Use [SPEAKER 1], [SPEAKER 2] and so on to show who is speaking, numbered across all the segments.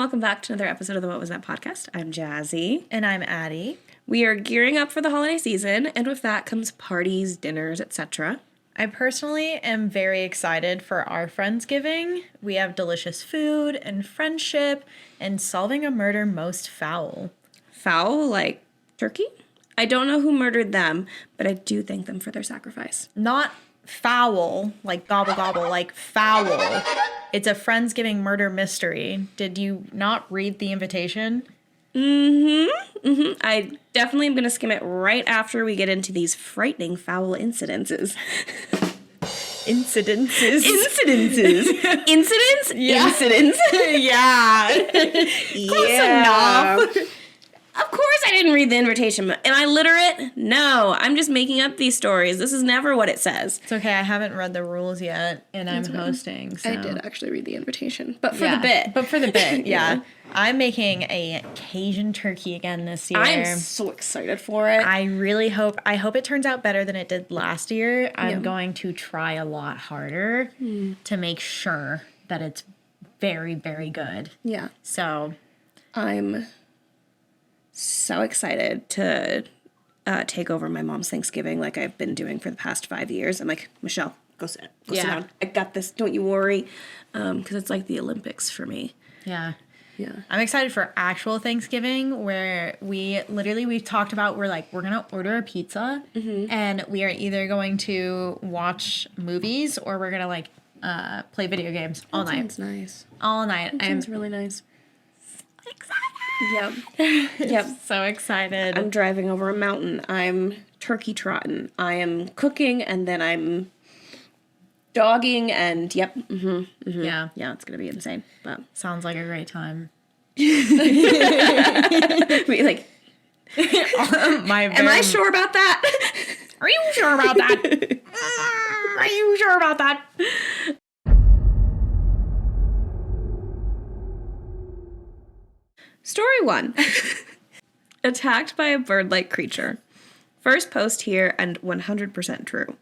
[SPEAKER 1] welcome back to another episode of the What Was That podcast. I'm Jazzy.
[SPEAKER 2] And I'm Addi.
[SPEAKER 1] We are gearing up for the holiday season, and with that comes parties, dinners, etc.
[SPEAKER 2] I personally am very excited for our Friendsgiving. We have delicious food and friendship and solving a murder most foul.
[SPEAKER 1] Fowl, like turkey? I don't know who murdered them, but I do thank them for their sacrifice.
[SPEAKER 2] Not foul, like gobble gobble, like foul. It's a Friendsgiving murder mystery. Did you not read the invitation?
[SPEAKER 1] I definitely am going to skim it right after we get into these frightening foul incidences.
[SPEAKER 2] Incidences.
[SPEAKER 1] Incidents?
[SPEAKER 2] Yeah.
[SPEAKER 1] Incidents?
[SPEAKER 2] Yeah. Close enough.
[SPEAKER 1] Of course I didn't read the invitation. Am I literate? No, I'm just making up these stories. This is never what it says.
[SPEAKER 2] It's okay, I haven't read the rules yet, and I'm hosting, so.
[SPEAKER 1] I did actually read the invitation, but for the bit.
[SPEAKER 2] But for the bit, yeah. I'm making a Cajun turkey again this year.
[SPEAKER 1] I'm so excited for it.
[SPEAKER 2] I hope it turns out better than it did last year. I'm going to try a lot harder to make sure that it's very, very good.
[SPEAKER 1] Yeah.
[SPEAKER 2] So.
[SPEAKER 1] I'm so excited to take over my mom's Thanksgiving like I've been doing for the past 5 years. I'm like, Michelle, go sit down. I got this. Don't you worry. Because it's like the Olympics for me.
[SPEAKER 2] Yeah.
[SPEAKER 1] Yeah.
[SPEAKER 2] I'm excited for actual Thanksgiving where we've talked about, we're going to order a pizza and we are either going to watch movies or we're going to play video games all night.
[SPEAKER 1] Sounds nice.
[SPEAKER 2] All night.
[SPEAKER 1] That sounds really nice.
[SPEAKER 2] Excited.
[SPEAKER 1] Yep.
[SPEAKER 2] So excited.
[SPEAKER 1] I'm driving over a mountain. I'm turkey trotting. I am cooking, and then I'm dogging, and yeah, it's gonna be insane. But
[SPEAKER 2] sounds like a great time.
[SPEAKER 1] We like, am I sure about that?
[SPEAKER 2] Are you sure about that? Are you sure about that?
[SPEAKER 1] Story 1. Attacked by a bird-like creature. First post here and 100% true.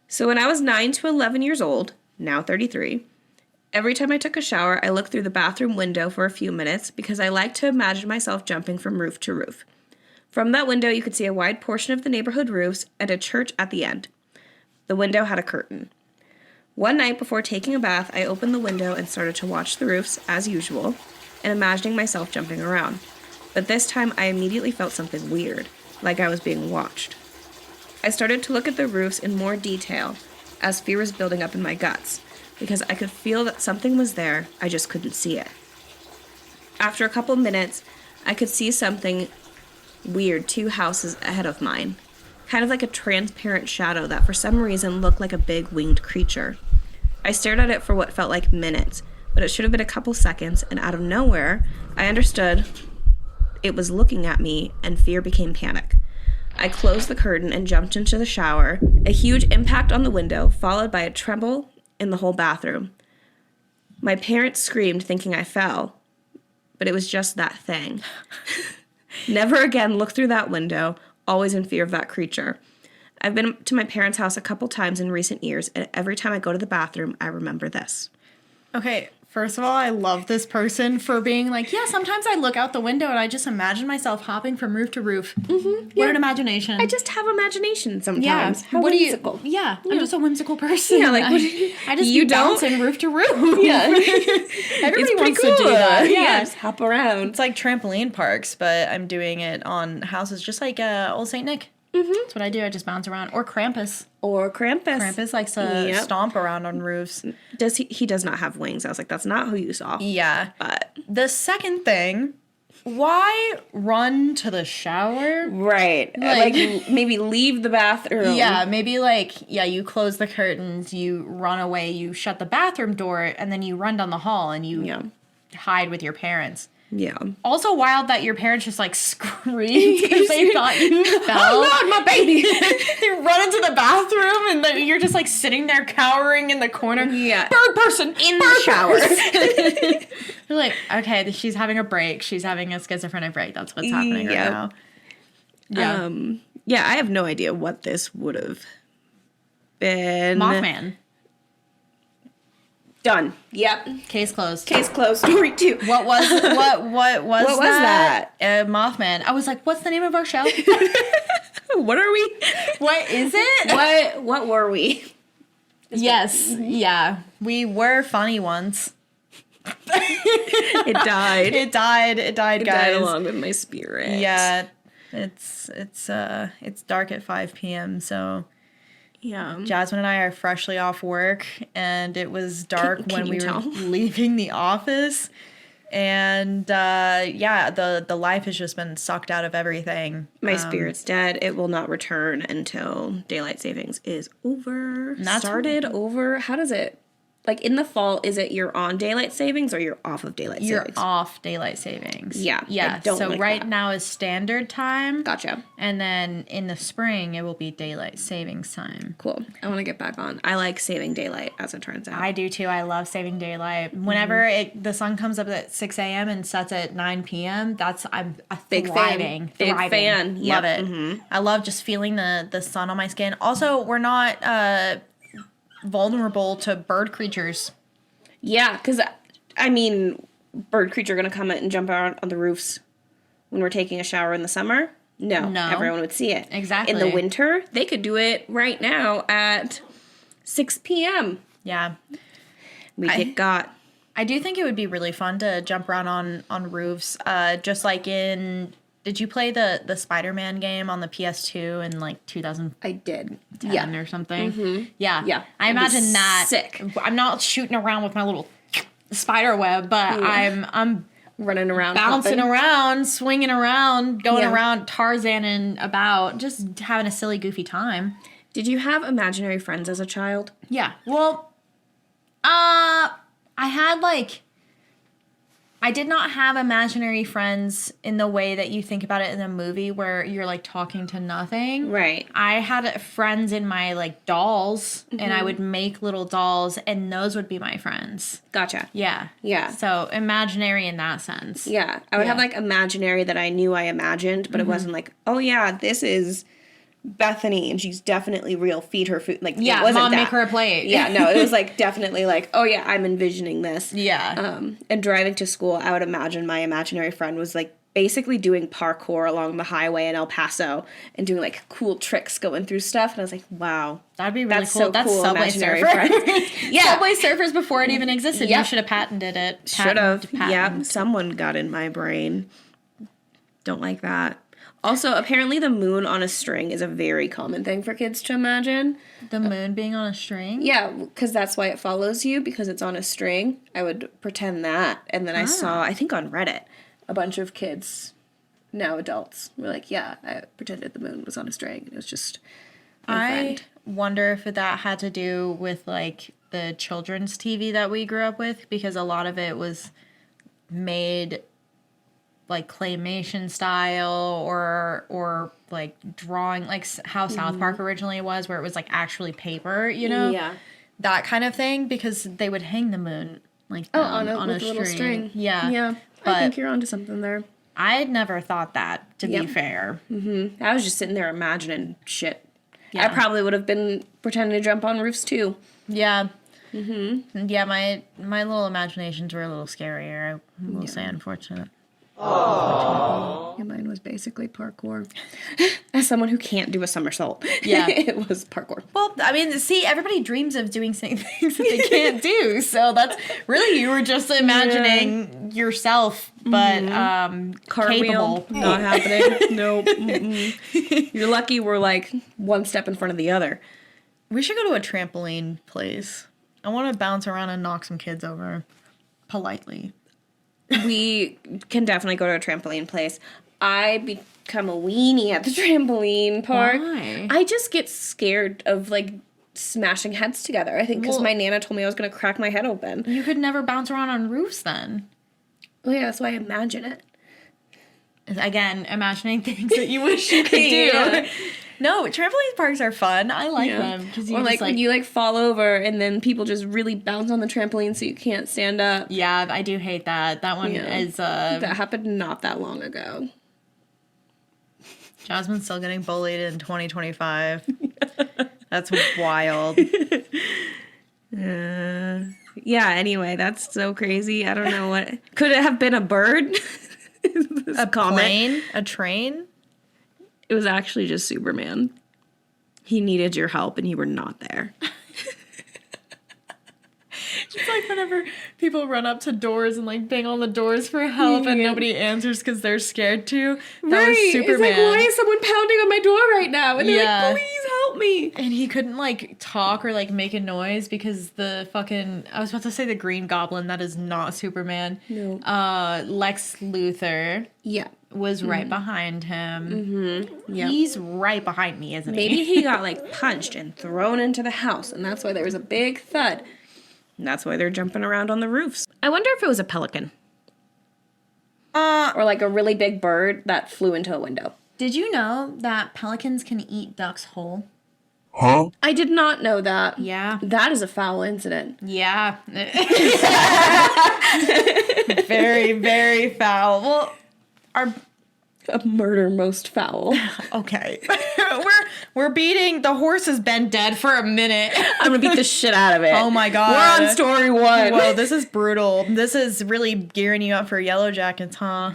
[SPEAKER 1] So when I was 9 to 11 years old, now 33, every time I took a shower, I looked through the bathroom window for a few minutes because I liked to imagine myself jumping from roof to roof. From that window, you could see a wide portion of the neighborhood roofs and a church at the end. The window had a curtain. One night before taking a bath, I opened the window and started to watch the roofs, as usual, and imagining myself jumping around. But this time, I immediately felt something weird, like I was being watched. I started to look at the roofs in more detail, as fear was building up in my guts, because I could feel that something was there, I just couldn't see it. After a couple minutes, I could see something weird 2 houses ahead of mine, kind of like a transparent shadow that for some reason looked like a big winged creature. I stared at it for what felt like minutes, but it should have been a couple seconds, and out of nowhere, I understood it was looking at me, and fear became panic. I closed the curtain and jumped into the shower, a huge impact on the window, followed by a tremble in the whole bathroom. My parents screamed, thinking I fell, but it was just that thing. Never again look through that window, always in fear of that creature. I've been to my parents' house a couple times in recent years, and every time I go to the bathroom, I remember this.
[SPEAKER 2] Okay, first of all, I love this person for being like, yeah, sometimes I look out the window and I just imagine myself hopping from roof to roof. What an imagination.
[SPEAKER 1] I just have imagination sometimes.
[SPEAKER 2] Yeah.
[SPEAKER 1] How whimsical.
[SPEAKER 2] I'm just a whimsical person.
[SPEAKER 1] Yeah, like,
[SPEAKER 2] I just be bouncing roof to roof.
[SPEAKER 1] Yeah.
[SPEAKER 2] Everybody wants to do that.
[SPEAKER 1] Yeah, just hop around.
[SPEAKER 2] It's like trampoline parks, but I'm doing it on houses just like Old St. Nick. That's what I do. I just bounce around. Or Krampus. Krampus likes to stomp around on roofs.
[SPEAKER 1] He does not have wings. I was like, that's not who you saw.
[SPEAKER 2] Yeah.
[SPEAKER 1] But
[SPEAKER 2] the second thing, why run to the shower?
[SPEAKER 1] Right. Like maybe leave the bathroom.
[SPEAKER 2] Yeah, maybe you close the curtains, you run away, you shut the bathroom door, and then you run down the hall and you hide with your parents.
[SPEAKER 1] Yeah.
[SPEAKER 2] Also wild that your parents just screamed because they thought you fell.
[SPEAKER 1] Oh God, my baby!
[SPEAKER 2] You run into the bathroom and then you're just sitting there cowering in the corner.
[SPEAKER 1] Yeah.
[SPEAKER 2] Bird person
[SPEAKER 1] in the shower.
[SPEAKER 2] You're like, okay, she's having a break. She's having a schizophrenic break. That's what's happening right now. Yeah.
[SPEAKER 1] Yeah, I have no idea what this would have been.
[SPEAKER 2] Mothman.
[SPEAKER 1] Done. Yep.
[SPEAKER 2] Case closed.
[SPEAKER 1] Case closed. Story 2.
[SPEAKER 2] What was
[SPEAKER 1] was that?
[SPEAKER 2] Mothman. I was like, what's the name of our show?
[SPEAKER 1] What are we?
[SPEAKER 2] What is it?
[SPEAKER 1] What were we?
[SPEAKER 2] Yes. Yeah. We were funny once.
[SPEAKER 1] It died.
[SPEAKER 2] It died, guys.
[SPEAKER 1] It died along with my spirit.
[SPEAKER 2] Yeah. It's dark at 5 p.m. So
[SPEAKER 1] yeah.
[SPEAKER 2] Jasmine and I are freshly off work, and it was dark when we were leaving the office. And the life has just been sucked out of everything.
[SPEAKER 1] My spirit's dead. It will not return until daylight savings is over. Started over. How does it? Like in the fall, is it you're on daylight savings or you're off of daylight savings?
[SPEAKER 2] You're off daylight savings.
[SPEAKER 1] Yeah.
[SPEAKER 2] Yeah. So like right now is standard time.
[SPEAKER 1] Gotcha.
[SPEAKER 2] And then in the spring, it will be daylight savings time.
[SPEAKER 1] Cool. I want to get back on. I like saving daylight, as it turns out.
[SPEAKER 2] I do too. I love saving daylight. Whenever the sun comes up at 6 a.m. and sets at 9 p.m., I'm a
[SPEAKER 1] big
[SPEAKER 2] thriving.
[SPEAKER 1] Big fan.
[SPEAKER 2] Love it. Mm-hmm. I love just feeling the sun on my skin. Also, we're not vulnerable to bird creatures.
[SPEAKER 1] Yeah, because, I mean, bird creature going to come and jump out on the roofs when we're taking a shower in the summer? No. Everyone would see it.
[SPEAKER 2] Exactly.
[SPEAKER 1] In the winter, they could do it right now at 6 p.m.
[SPEAKER 2] Yeah.
[SPEAKER 1] We get got.
[SPEAKER 2] I do think it would be really fun to jump around on roofs, just like in... Did you play the Spider-Man game on the PS2 in like 2010
[SPEAKER 1] I did.
[SPEAKER 2] or something?
[SPEAKER 1] Mm-hmm.
[SPEAKER 2] Yeah.
[SPEAKER 1] Yeah.
[SPEAKER 2] I imagine that.
[SPEAKER 1] Sick.
[SPEAKER 2] I'm not shooting around with my little spider web, but I'm
[SPEAKER 1] running around,
[SPEAKER 2] bouncing around, swinging around, going
[SPEAKER 1] Yeah.
[SPEAKER 2] around Tarzaning about, just having a silly, goofy time.
[SPEAKER 1] Did you have imaginary friends as a child?
[SPEAKER 2] Yeah. Well, I had like... I did not have imaginary friends in the way that you think about it in a movie where you're like talking to nothing.
[SPEAKER 1] Right.
[SPEAKER 2] I had friends in my like dolls, and I would make little dolls, and those would be my friends.
[SPEAKER 1] Gotcha.
[SPEAKER 2] Yeah.
[SPEAKER 1] Yeah.
[SPEAKER 2] So imaginary in that sense.
[SPEAKER 1] Yeah. I would have like imaginary that I knew I imagined, but it wasn't like, oh yeah, this is Bethany and she's definitely real. Feed her food. Like,
[SPEAKER 2] Yeah,
[SPEAKER 1] it wasn't
[SPEAKER 2] mom,
[SPEAKER 1] that.
[SPEAKER 2] make her a plate.
[SPEAKER 1] Yeah, no, it was like definitely like, oh yeah, I'm envisioning this.
[SPEAKER 2] Yeah.
[SPEAKER 1] And driving to school, I would imagine my imaginary friend was like basically doing parkour along the highway in El Paso and doing like cool tricks going through stuff. And I was like, wow.
[SPEAKER 2] That'd be really
[SPEAKER 1] That's
[SPEAKER 2] cool.
[SPEAKER 1] so
[SPEAKER 2] That's
[SPEAKER 1] cool,
[SPEAKER 2] Subway
[SPEAKER 1] imaginary
[SPEAKER 2] Surfer.
[SPEAKER 1] friends. Yeah.
[SPEAKER 2] Subway Surfers before it even existed.
[SPEAKER 1] Yep.
[SPEAKER 2] You should have patented it.
[SPEAKER 1] Should have.
[SPEAKER 2] Patent.
[SPEAKER 1] Yeah, someone got in my brain. Don't like that. Also, apparently the moon on a string is a very common thing for kids to imagine.
[SPEAKER 2] The moon being on a string?
[SPEAKER 1] Yeah, because that's why it follows you, because it's on a string. I would pretend that. And then I saw, I think on Reddit, a bunch of kids, now adults, were like, yeah, I pretended the moon was on a string. It was just my friend.
[SPEAKER 2] Wonder if that had to do with, like, the children's TV that we grew up with, because a lot of it was made... like claymation style or like drawing, like how South Park originally was, where it was like actually paper, you know?
[SPEAKER 1] Yeah.
[SPEAKER 2] That kind of thing, because they would hang the moon like
[SPEAKER 1] on a
[SPEAKER 2] string.
[SPEAKER 1] little string.
[SPEAKER 2] Yeah.
[SPEAKER 1] Yeah.
[SPEAKER 2] But
[SPEAKER 1] I think you're onto something there.
[SPEAKER 2] I had never thought that, to be fair.
[SPEAKER 1] Mm-hmm. I was just sitting there imagining shit.
[SPEAKER 2] Yeah.
[SPEAKER 1] I probably would have been pretending to jump on roofs too.
[SPEAKER 2] Yeah. Mm-hmm. Yeah, my little imaginations were a little scarier, I will say, unfortunately.
[SPEAKER 1] Yeah, mine was basically parkour. As someone who can't do a somersault,
[SPEAKER 2] Yeah.
[SPEAKER 1] it was parkour.
[SPEAKER 2] Well, I mean, see, everybody dreams of doing things that they can't do. So that's really, you were just imagining yourself, but
[SPEAKER 1] Cartwheel,
[SPEAKER 2] capable.
[SPEAKER 1] not happening. Nope. Mm-mm. You're lucky we're like one step in front of the other.
[SPEAKER 2] We should go to a trampoline place. I want to bounce around and knock some kids over politely.
[SPEAKER 1] We can definitely go to a trampoline place. I become a weenie at the trampoline park.
[SPEAKER 2] Why?
[SPEAKER 1] I just get scared of like smashing heads together. I think because my Nana told me I was going to crack my head open.
[SPEAKER 2] You could never bounce around on roofs then.
[SPEAKER 1] Well, yeah, that's why I imagine it.
[SPEAKER 2] Again, imagining things that you wish you could do.
[SPEAKER 1] Yeah.
[SPEAKER 2] No, trampoline parks are fun. I like them.
[SPEAKER 1] Or like when you like fall over and then people just really bounce on the trampoline so you can't stand up.
[SPEAKER 2] Yeah, I do hate that. That one is...
[SPEAKER 1] That happened not that long ago.
[SPEAKER 2] Jasmine's still getting bullied in 2025. That's wild.
[SPEAKER 1] Yeah, anyway, that's so crazy. I don't know what. Could it have been a bird?
[SPEAKER 2] A plane? A train?
[SPEAKER 1] It was actually just Superman. He needed your help and you were not there.
[SPEAKER 2] It's like whenever people run up to doors and like bang on the doors for help and nobody answers because they're scared to. That was Superman.
[SPEAKER 1] It's like, why is someone pounding on my door right now? And they're like, please help me.
[SPEAKER 2] And he couldn't like talk or like make a noise because the fucking, I was about to say the Green Goblin. That is not Superman.
[SPEAKER 1] No.
[SPEAKER 2] Lex Luthor.
[SPEAKER 1] Yeah.
[SPEAKER 2] Was right behind him.
[SPEAKER 1] Mm-hmm. Yep.
[SPEAKER 2] He's right behind me, isn't he?
[SPEAKER 1] Maybe he got like punched and thrown into the house and that's why there was a big thud. And that's why they're jumping around on the roofs. I wonder if it was a pelican. Or like a really big bird that flew into a window.
[SPEAKER 2] Did you know that pelicans can eat ducks whole?
[SPEAKER 3] Huh?
[SPEAKER 1] I did not know that.
[SPEAKER 2] Yeah.
[SPEAKER 1] That is a foul incident.
[SPEAKER 2] Yeah. Very, very foul. Well,
[SPEAKER 1] A murder most foul.
[SPEAKER 2] Okay. We're beating, the horse has been dead for a minute.
[SPEAKER 1] I'm gonna beat the shit out of it.
[SPEAKER 2] Oh my god.
[SPEAKER 1] We're on story 1.
[SPEAKER 2] Whoa, this is brutal. This is really gearing you up for Yellow Jackets, huh?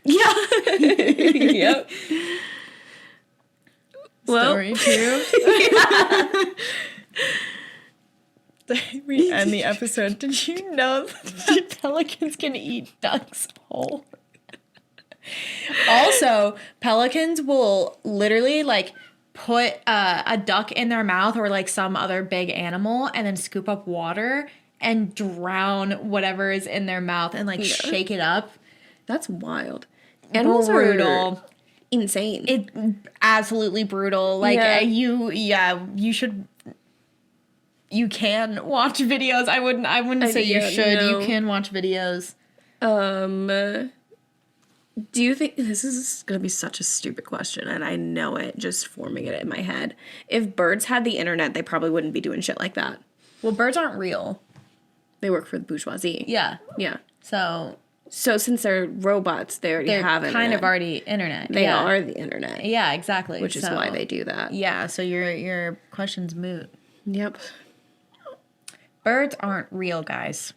[SPEAKER 1] Yeah. Yep.
[SPEAKER 2] Story 2. We end the episode. Did you know that pelicans can eat ducks whole? Also, pelicans will literally like put a duck in their mouth or like some other big animal and then scoop up water and drown whatever is in their mouth and like shake it up.
[SPEAKER 1] That's wild. Animals are insane.
[SPEAKER 2] It absolutely brutal. Like you should. You can watch videos. I wouldn't say you should. No. You can watch videos.
[SPEAKER 1] Do you think this is going to be such a stupid question, and I know it just forming it in my head. If birds had the internet, they probably wouldn't be doing shit like that.
[SPEAKER 2] Well, birds aren't real.
[SPEAKER 1] They work for the bourgeoisie.
[SPEAKER 2] Yeah.
[SPEAKER 1] Yeah.
[SPEAKER 2] So
[SPEAKER 1] since they're robots, they already have internet.
[SPEAKER 2] Kind of already internet.
[SPEAKER 1] They are the internet.
[SPEAKER 2] Yeah, exactly.
[SPEAKER 1] Which is why they do that.
[SPEAKER 2] Yeah, so your question's moot.
[SPEAKER 1] Yep.
[SPEAKER 2] Birds aren't real, guys.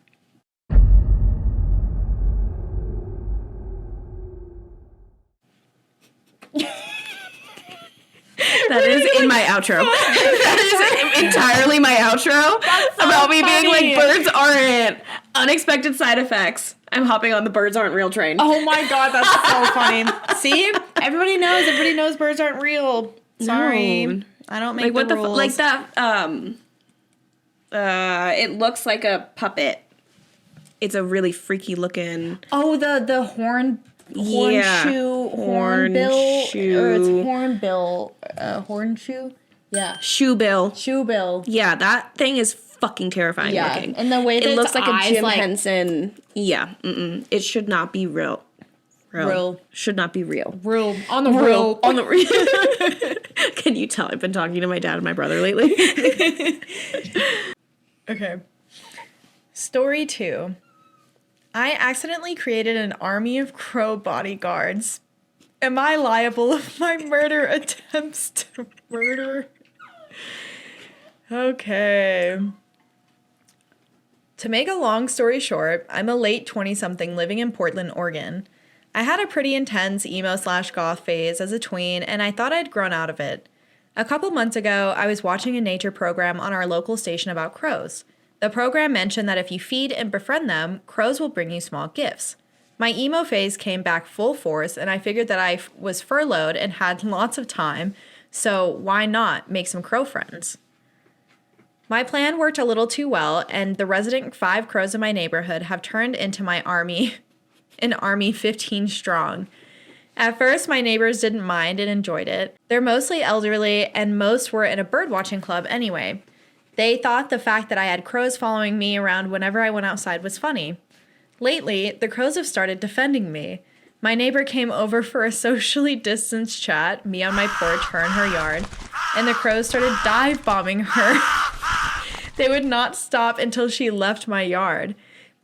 [SPEAKER 1] That is in my outro. That is entirely my outro about me being like, birds aren't. Unexpected side effects. I'm hopping on the birds aren't real train.
[SPEAKER 2] Oh my god, that's so funny. See? Everybody knows birds aren't real. Sorry. No. I don't make like, the rules.
[SPEAKER 1] Like that, it looks like a puppet. It's a really freaky looking.
[SPEAKER 2] Oh, the hornbill, or it's hornbill, hornshoe. Yeah, shoebill.
[SPEAKER 1] Yeah, that thing is fucking terrifying looking.
[SPEAKER 2] And the way that
[SPEAKER 1] it looks like a Jim
[SPEAKER 2] like,
[SPEAKER 1] Henson. Yeah, it should not be real. Should not be real.
[SPEAKER 2] Real on the real.
[SPEAKER 1] On the real. Can you tell I've been talking to my dad and my brother lately?
[SPEAKER 2] Okay. Story 2. I accidentally created an army of crow bodyguards. Am I liable if my murder attempts to murder? Okay. To make a long story short, I'm a late 20-something living in Portland, Oregon. I had a pretty intense emo/goth phase as a tween, and I thought I'd grown out of it. A couple months ago, I was watching a nature program on our local station about crows. The program mentioned that if you feed and befriend them, crows will bring you small gifts. My emo phase came back full force, and I figured that I was furloughed and had lots of time, so why not make some crow friends? My plan worked a little too well, and the resident 5 crows in my neighborhood have turned into my army, an army 15 strong. At first, my neighbors didn't mind and enjoyed it. They're mostly elderly, and most were in a birdwatching club anyway. They thought the fact that I had crows following me around whenever I went outside was funny. Lately, the crows have started defending me. My neighbor came over for a socially distanced chat, me on my porch, her in her yard, and the crows started dive bombing her. They would not stop until she left my yard.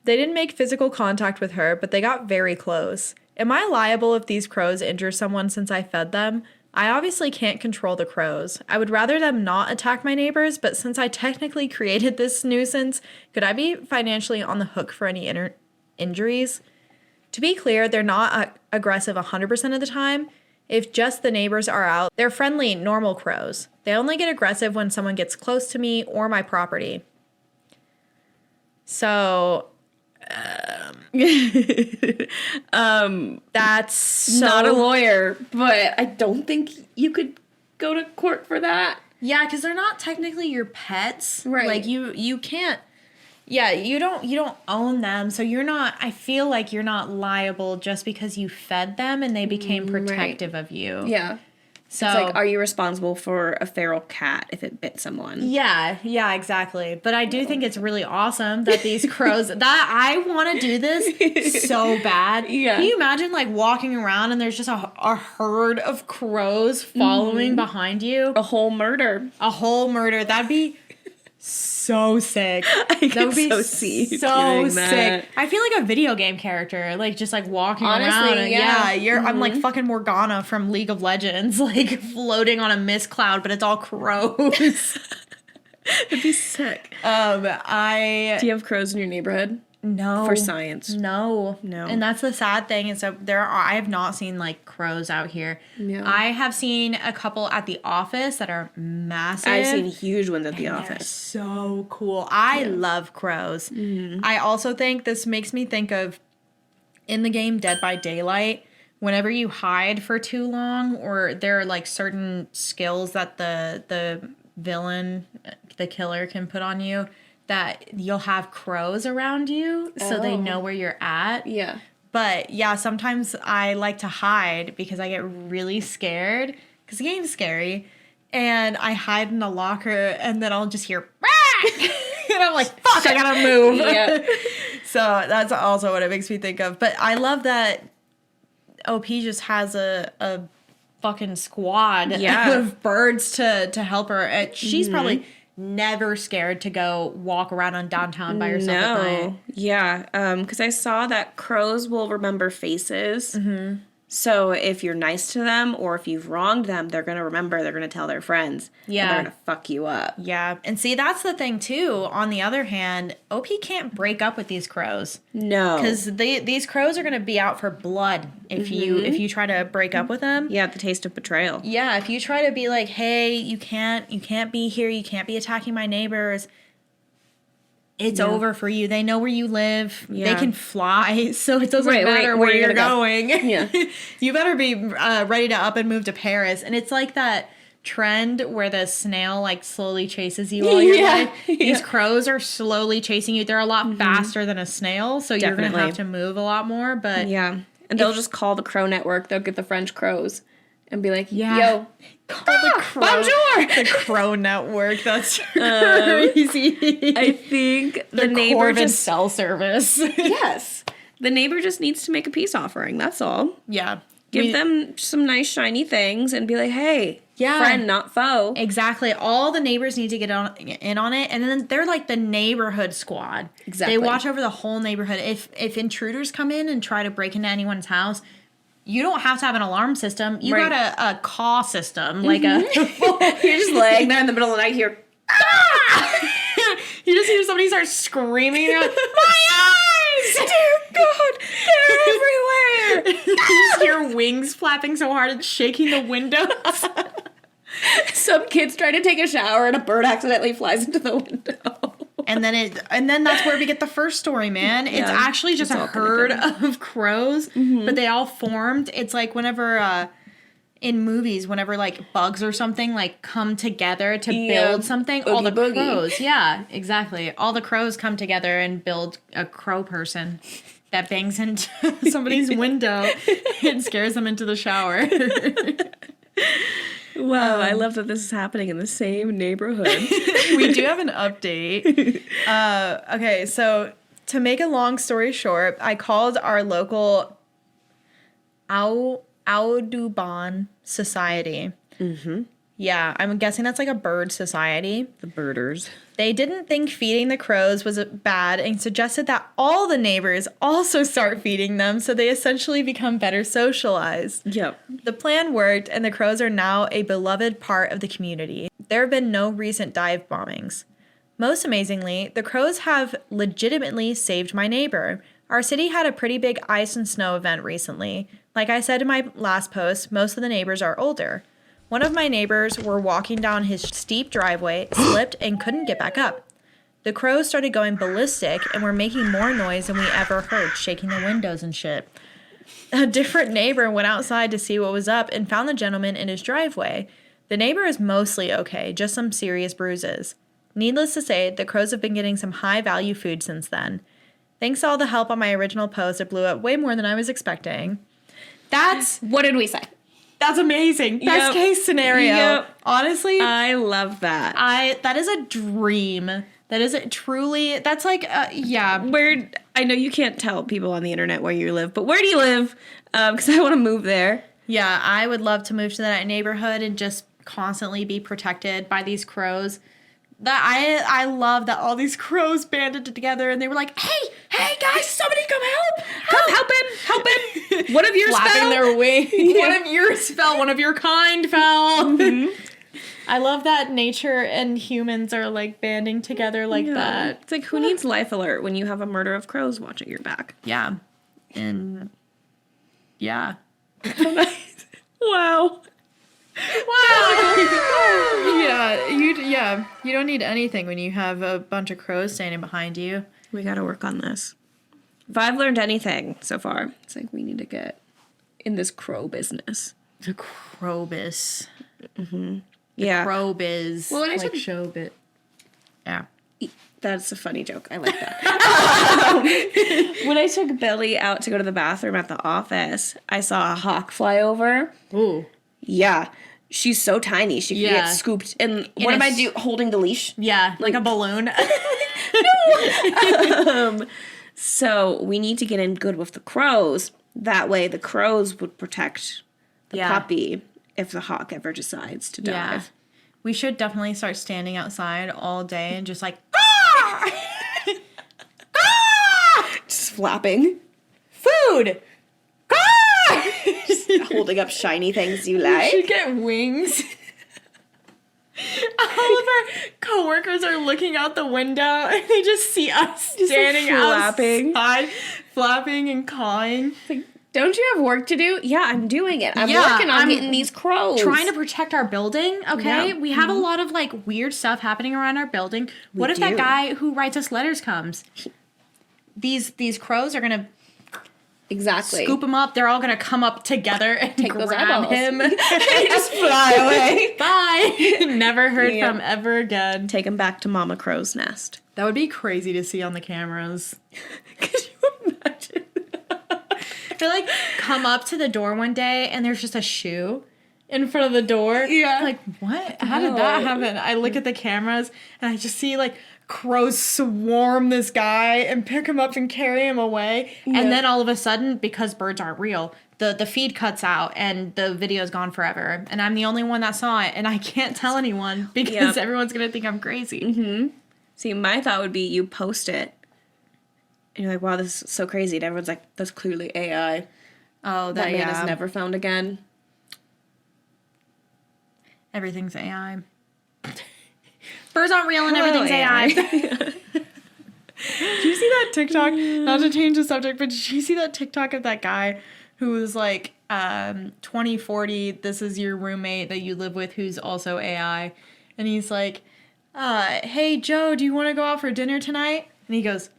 [SPEAKER 2] They didn't make physical contact with her, but they got very close. Am I liable if these crows injure someone since I fed them? I obviously can't control the crows. I would rather them not attack my neighbors, but since I technically created this nuisance, could I be financially on the hook for any injuries? To be clear, they're not aggressive 100% of the time. If just the neighbors are out, they're friendly, normal crows. They only get aggressive when someone gets close to me or my property. So, that's so...
[SPEAKER 1] Not a lawyer, but I don't think you could go to court for that.
[SPEAKER 2] Yeah, because they're not technically your pets.
[SPEAKER 1] Right.
[SPEAKER 2] Like, you can't... Yeah, you don't own them, so you're not... I feel like you're not liable just because you fed them and they became protective of you.
[SPEAKER 1] Yeah.
[SPEAKER 2] So,
[SPEAKER 1] it's like, are you responsible for a feral cat if it bit someone?
[SPEAKER 2] Yeah, exactly. But I do think it's really awesome that these crows... that I want to do this so bad.
[SPEAKER 1] Yeah.
[SPEAKER 2] Can you imagine, like, walking around and there's just a herd of crows following behind you?
[SPEAKER 1] A whole murder.
[SPEAKER 2] That'd be... so sick.
[SPEAKER 1] That would be so sick.
[SPEAKER 2] I feel like a video game character, like just like walking
[SPEAKER 1] Honestly,
[SPEAKER 2] around.
[SPEAKER 1] yeah.
[SPEAKER 2] I'm like fucking Morgana from League of Legends, like floating on a mist cloud, but it's all crows.
[SPEAKER 1] It'd be sick. Do you have crows in your neighborhood?
[SPEAKER 2] No.
[SPEAKER 1] For science.
[SPEAKER 2] No.
[SPEAKER 1] No.
[SPEAKER 2] And that's the sad thing is that I have not seen like crows out here.
[SPEAKER 1] Yeah.
[SPEAKER 2] I have seen a couple at the office that are massive.
[SPEAKER 1] I've seen huge ones at the
[SPEAKER 2] They're
[SPEAKER 1] office.
[SPEAKER 2] so cool. I love crows. Mm-hmm. I also think this makes me think of in the game Dead by Daylight, whenever you hide for too long or there are like certain skills that the villain, the killer can put on you, that you'll have crows around you so they know where you're at.
[SPEAKER 1] Yeah.
[SPEAKER 2] But yeah, sometimes I like to hide because I get really scared because the game's scary. And I hide in a locker and then I'll just hear, and I'm like, fuck, I gotta move.
[SPEAKER 1] Yeah.
[SPEAKER 2] So that's also what it makes me think of. But I love that OP just has a fucking squad of birds to help her. She's probably never scared to go walk around on downtown by herself at night.
[SPEAKER 1] Yeah, because I saw that crows will remember faces. Mm-hmm. So if you're nice to them or if you've wronged them, they're going to remember. They're going to tell their friends.
[SPEAKER 2] Yeah.
[SPEAKER 1] And they're going to fuck you up.
[SPEAKER 2] Yeah. And see, that's the thing, too. On the other hand, OP can't break up with these crows.
[SPEAKER 1] No.
[SPEAKER 2] Because these crows are going to be out for blood if you try to break up with them.
[SPEAKER 1] Yeah, the taste of betrayal.
[SPEAKER 2] Yeah, if you try to be like, hey, you can't be here. You can't be attacking my neighbors. It's over for you. They know where you live. Yeah. They can fly, so it doesn't matter where you're going.
[SPEAKER 1] Yeah.
[SPEAKER 2] You better be ready to up and move to Paris. And it's like that trend where the snail like slowly chases you all your life. These crows are slowly chasing you. They're a lot faster than a snail, so you're going to have to move a lot more. But
[SPEAKER 1] yeah. And they'll just call the crow network. They'll get the French crows and be like, yo,
[SPEAKER 2] call the crow.
[SPEAKER 1] Bonjour!
[SPEAKER 2] The crow network. That's crazy.
[SPEAKER 1] I think the neighbor
[SPEAKER 2] Corvin
[SPEAKER 1] just...
[SPEAKER 2] cell service.
[SPEAKER 1] Yes. The neighbor just needs to make a peace offering. That's all.
[SPEAKER 2] Yeah.
[SPEAKER 1] Give them some nice shiny things and be like, hey, friend, not foe.
[SPEAKER 2] Exactly. All the neighbors need to get in on it. And then they're like the neighborhood squad.
[SPEAKER 1] Exactly.
[SPEAKER 2] They watch over the whole neighborhood. If intruders come in and try to break into anyone's house, you don't have to have an alarm system. You got a call system. Like a...
[SPEAKER 1] You're just laying there in the middle of the night here.
[SPEAKER 2] You just hear somebody start screaming. You're like, my eyes!
[SPEAKER 1] Dear God, they're everywhere.
[SPEAKER 2] You just hear wings flapping so hard it's shaking the windows.
[SPEAKER 1] Some kids try to take a shower and a bird accidentally flies into the window.
[SPEAKER 2] And then that's where we get the first story, man. It's actually just a herd of crows, but they all formed. It's like whenever in movies, whenever like bugs or something like come together to build something, all the crows. Yeah, exactly. All the crows come together and build a crow person that bangs into somebody's window and scares them into the shower.
[SPEAKER 1] Wow, I love that this is happening in the same neighborhood.
[SPEAKER 2] We do have an update. Okay, so to make a long story short, I called our local Audubon Society. Mm-hmm. Yeah, I'm guessing that's like a bird society.
[SPEAKER 1] The birders.
[SPEAKER 2] They didn't think feeding the crows was bad and suggested that all the neighbors also start feeding them so they essentially become better socialized.
[SPEAKER 1] Yep.
[SPEAKER 2] The plan worked, and the crows are now a beloved part of the community. There have been no recent dive bombings. Most amazingly, the crows have legitimately saved my neighbor. Our city had a pretty big ice and snow event recently. Like I said in my last post, most of the neighbors are older. One of my neighbors were walking down his steep driveway, slipped, and couldn't get back up. The crows started going ballistic and were making more noise than we ever heard, shaking the windows and shit. A different neighbor went outside to see what was up and found the gentleman in his driveway. The neighbor is mostly okay, just some serious bruises. Needless to say, the crows have been getting some high-value food since then. Thanks to all the help on my original post, it blew up way more than I was expecting.
[SPEAKER 1] What did we say?
[SPEAKER 2] That's amazing. Best case scenario.
[SPEAKER 1] Yep.
[SPEAKER 2] Honestly,
[SPEAKER 1] I love that.
[SPEAKER 2] that is a dream. That is that's like, yeah.
[SPEAKER 1] Where, I know you can't tell people on the internet where you live, but where do you live? Because I want to move there.
[SPEAKER 2] Yeah, I would love to move to that neighborhood and just constantly be protected by these crows. That I love that all these crows banded together and they were like, hey guys, somebody come help!
[SPEAKER 1] Help him! One of yours
[SPEAKER 2] flapping
[SPEAKER 1] fell.
[SPEAKER 2] their wings. Yeah. One of yours fell. One of your kind fell. Mm-hmm. I love that nature and humans are like banding together like that.
[SPEAKER 1] It's like, who needs life alert when you have a murder of crows watching your back?
[SPEAKER 2] Yeah. And yeah.
[SPEAKER 1] Nice. Wow.
[SPEAKER 2] You don't need anything when you have a bunch of crows standing behind you.
[SPEAKER 1] We got to work on this. If I've learned anything so far, it's like we need to get in this crow business.
[SPEAKER 2] The crowbiz.
[SPEAKER 1] Mm-hmm. Yeah.
[SPEAKER 2] Crowbiz.
[SPEAKER 1] Well, when I
[SPEAKER 2] like
[SPEAKER 1] took
[SPEAKER 2] showbiz. Yeah.
[SPEAKER 1] That's a funny joke. I like that. When I took Billy out to go to the bathroom at the office, I saw a hawk fly over.
[SPEAKER 2] Ooh.
[SPEAKER 1] Yeah. She's so tiny. She could get scooped. And what am I doing? Holding the leash?
[SPEAKER 2] Yeah, like a balloon.
[SPEAKER 1] No! So we need to get in good with the crows. That way the crows would protect the puppy if the hawk ever decides to dive.
[SPEAKER 2] Yeah. We should definitely start standing outside all day and just like,
[SPEAKER 1] just flapping.
[SPEAKER 2] Food!
[SPEAKER 1] Just holding up shiny things you like.
[SPEAKER 2] We should get wings. All of our coworkers are looking out the window and they just see us standing outside, flapping and cawing.
[SPEAKER 1] Like, don't you have work to do? Yeah, I'm doing it. I'm working on getting these crows.
[SPEAKER 2] Trying to protect our building, okay? Yep. We have a lot of, like, weird stuff happening around our building. What if that guy who writes us letters comes? These crows are going to...
[SPEAKER 1] Exactly.
[SPEAKER 2] Scoop him up. They're all going to come up together and
[SPEAKER 1] take
[SPEAKER 2] grab him.
[SPEAKER 1] And just fly away.
[SPEAKER 2] Bye. Never heard from ever again.
[SPEAKER 1] Take him back to Mama Crow's nest.
[SPEAKER 2] That would be crazy to see on the cameras.
[SPEAKER 1] Could you imagine?
[SPEAKER 2] They like come up to the door one day and there's just a shoe in front of the door.
[SPEAKER 1] Yeah.
[SPEAKER 2] Like, what? How did that happen? I look at the cameras and I just see like crows swarm this guy and pick him up and carry him away. Yeah. And then all of a sudden, because birds aren't real, the feed cuts out and the video's gone forever. And I'm the only one that saw it and I can't tell anyone because everyone's going to think I'm crazy.
[SPEAKER 1] Mm-hmm. See, my thought would be you post it and you're like, wow, this is so crazy. And everyone's like, that's clearly AI.
[SPEAKER 2] Oh,
[SPEAKER 1] that man is never found again.
[SPEAKER 2] Everything's AI. Birds aren't real and everything's AI. Did you see that TikTok? Not to change the subject, but did you see that TikTok of that guy who was like, 2040, this is your roommate that you live with who's also AI. And he's like, hey, Joe, do you want to go out for dinner tonight? And he goes,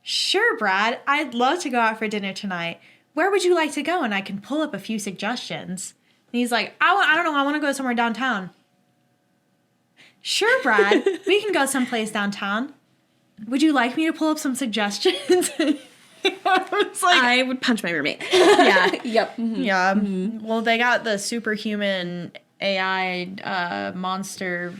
[SPEAKER 2] sure, Brad, I'd love to go out for dinner tonight. Where would you like to go? And I can pull up a few suggestions. And he's like, I don't know, I want to go somewhere downtown. Sure, Brad, we can go someplace downtown. Would you like me to pull up some suggestions?
[SPEAKER 1] I would punch my roommate.
[SPEAKER 2] Yeah.
[SPEAKER 1] Yep. Mm-hmm.
[SPEAKER 2] Yeah. Mm-hmm. Well, they got the superhuman AI monster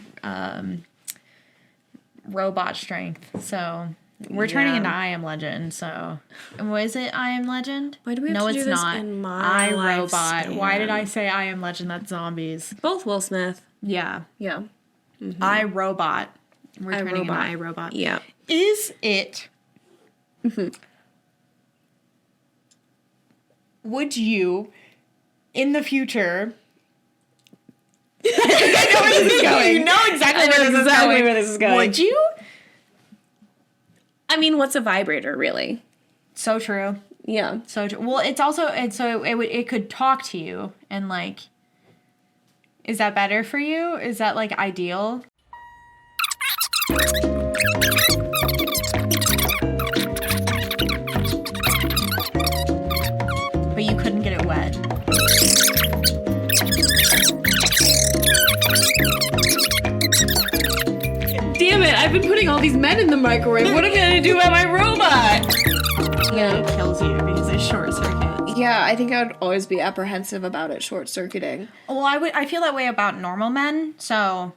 [SPEAKER 2] robot strength. So We're turning into I Am Legend, so... Was it I Am Legend?
[SPEAKER 1] Why do we have
[SPEAKER 2] no,
[SPEAKER 1] to do
[SPEAKER 2] it's
[SPEAKER 1] this
[SPEAKER 2] not.
[SPEAKER 1] in my
[SPEAKER 2] Robot.
[SPEAKER 1] lifespan?
[SPEAKER 2] Why did I say I Am Legend? That's zombies.
[SPEAKER 1] Both Will Smith.
[SPEAKER 2] Yeah.
[SPEAKER 1] Yeah.
[SPEAKER 2] I, Robot. We're
[SPEAKER 1] I,
[SPEAKER 2] turning
[SPEAKER 1] Robot.
[SPEAKER 2] into I, Robot.
[SPEAKER 1] Yeah.
[SPEAKER 2] Is it... Would you, in the future... I know where this is going. You know exactly where this is going. Would you?
[SPEAKER 1] I mean, what's a vibrator, really?
[SPEAKER 2] So true.
[SPEAKER 1] Yeah.
[SPEAKER 2] So true. Well, it's also it could talk to you and like. Is that better for you? Is that like ideal? But you couldn't get it wet.
[SPEAKER 1] Damn it, I've been putting all these men in the microwave. What am I gonna do about my robot?
[SPEAKER 2] Yeah. It kills you because it's short circuit.
[SPEAKER 1] Yeah, I think I would always be apprehensive about it short circuiting.
[SPEAKER 2] Well, I feel that way about normal men, so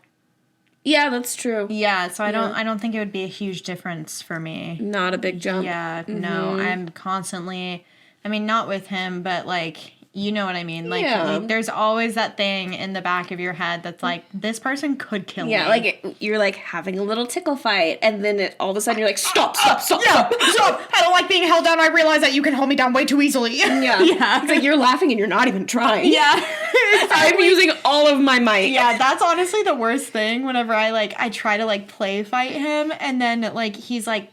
[SPEAKER 1] yeah, that's true.
[SPEAKER 2] yeah, so I don't think it would be a huge difference for me.
[SPEAKER 1] Not a big jump.
[SPEAKER 2] Yeah, no, I'm constantly, I mean, not with him, but like, you know what I mean? Like,
[SPEAKER 1] Yeah.
[SPEAKER 2] there's always that thing in the back of your head that's like, this person could kill me.
[SPEAKER 1] Yeah, like you're like having a little tickle fight, and then all of a sudden you're like, stop.
[SPEAKER 2] Stop! I don't like being held down. I realize that you can hold me down way too easily.
[SPEAKER 1] Yeah.
[SPEAKER 2] Yeah.
[SPEAKER 1] It's like you're laughing and you're not even trying.
[SPEAKER 2] Yeah.
[SPEAKER 1] I'm using all of my might.
[SPEAKER 2] Yeah, that's honestly the worst thing whenever I try to like play fight him and then like he's like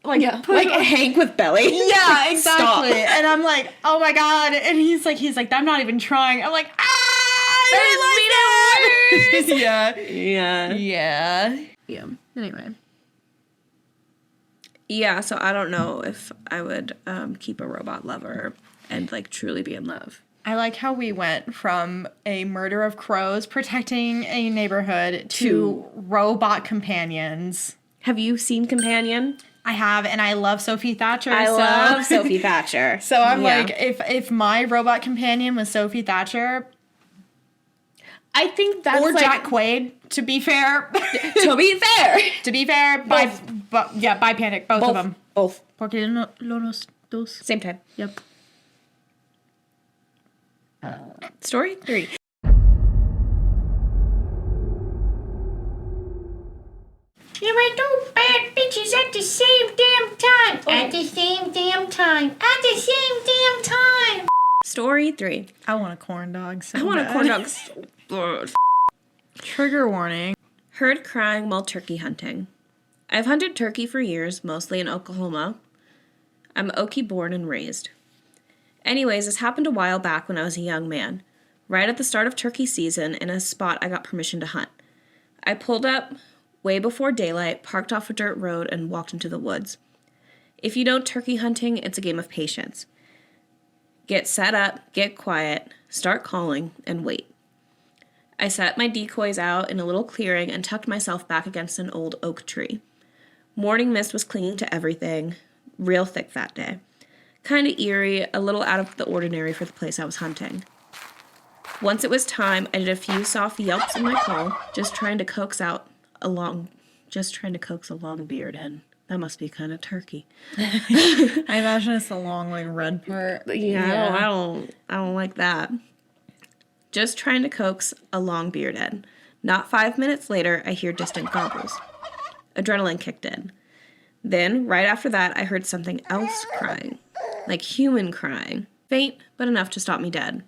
[SPEAKER 1] Yeah. Like Hank with belly.
[SPEAKER 2] yeah, exactly.
[SPEAKER 1] Stop.
[SPEAKER 2] And I'm like, oh my god. And he's like, I'm not even trying. I'm like, I
[SPEAKER 1] That
[SPEAKER 2] like that.
[SPEAKER 1] Yeah.
[SPEAKER 2] Yeah. Anyway.
[SPEAKER 1] Yeah, so I don't know if I would keep a robot lover and like truly be in love.
[SPEAKER 2] I like how we went from a murder of crows protecting a neighborhood to robot companions.
[SPEAKER 1] Have you seen Companion?
[SPEAKER 2] I have, and I love Sophie Thatcher.
[SPEAKER 1] I love Sophie Thatcher.
[SPEAKER 2] So I'm like, if my robot companion was Sophie Thatcher,
[SPEAKER 1] I think that's
[SPEAKER 2] or
[SPEAKER 1] like,
[SPEAKER 2] Jack Quaid, to be fair.
[SPEAKER 1] to be fair.
[SPEAKER 2] To be fair, by Panic, both of them.
[SPEAKER 1] Both.
[SPEAKER 2] Porque no, los dos.
[SPEAKER 1] Same time.
[SPEAKER 2] Yep.
[SPEAKER 1] Story 3.
[SPEAKER 3] You were two bad bitches at the same damn time. At the same damn time. At the same damn time.
[SPEAKER 1] Story 3.
[SPEAKER 2] I want a corn dog so
[SPEAKER 1] I want a
[SPEAKER 2] bad.
[SPEAKER 1] corn dog so bad.
[SPEAKER 2] Trigger warning.
[SPEAKER 1] Heard crying while turkey hunting. I've hunted turkey for years, mostly in Oklahoma. I'm Okie born and raised. Anyways, this happened a while back when I was a young man, right at the start of turkey season in a spot I got permission to hunt. I pulled up way before daylight, parked off a dirt road, and walked into the woods. If you know turkey hunting, it's a game of patience. Get set up, get quiet, start calling, and wait. I set my decoys out in a little clearing and tucked myself back against an old oak tree. Morning mist was clinging to everything, real thick that day. Kinda eerie, a little out of the ordinary for the place I was hunting. Once it was time, I did a few soft yelps in my call, just trying to coax a long beard in. That must be kind of turkey.
[SPEAKER 2] I imagine it's the long, like, red part.
[SPEAKER 1] Yeah. I don't like that. Just trying to coax a long beard in. Not 5 minutes later, I hear distant gobbles. Adrenaline kicked in. Then, right after that, I heard something else crying. Like human crying. Faint, but enough to stop me dead.